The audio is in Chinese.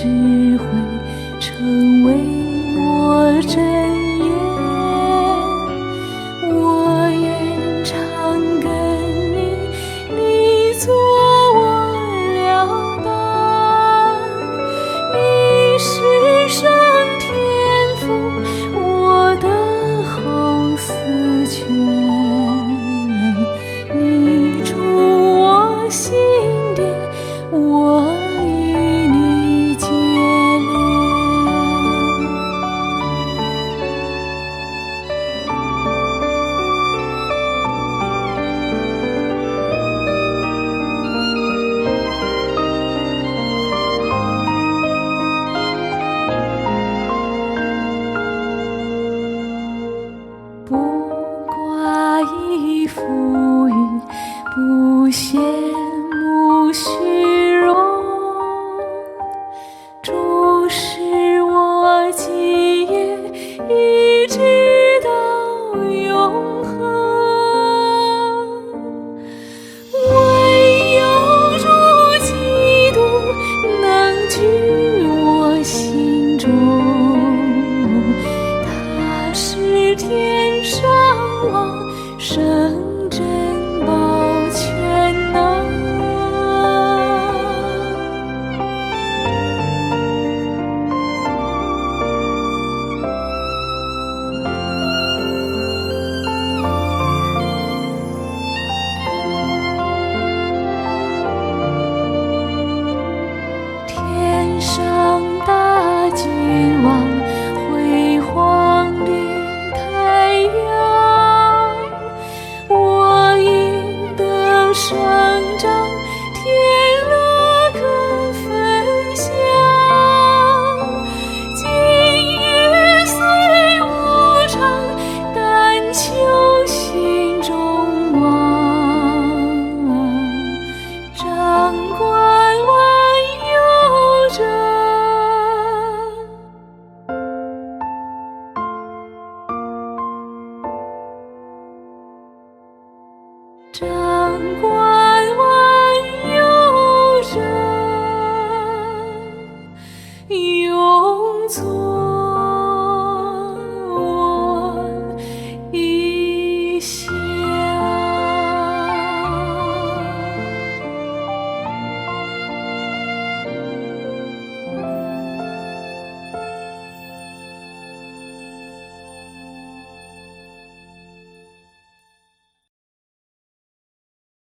只会成为我真言。我愿常跟你，你做我良伴。你是上天赋我的后四圈，你住我心殿，我与你结不挂衣浮云，不羡慕虚荣，注视我基业，一直到永恒。唯有主基督能居我心中，他是天上王，圣真宝全能。天上大君王，辉煌的太阳，我应得生长，天乐可分享。今夜虽无常，但求心中望，掌管万有者，掌管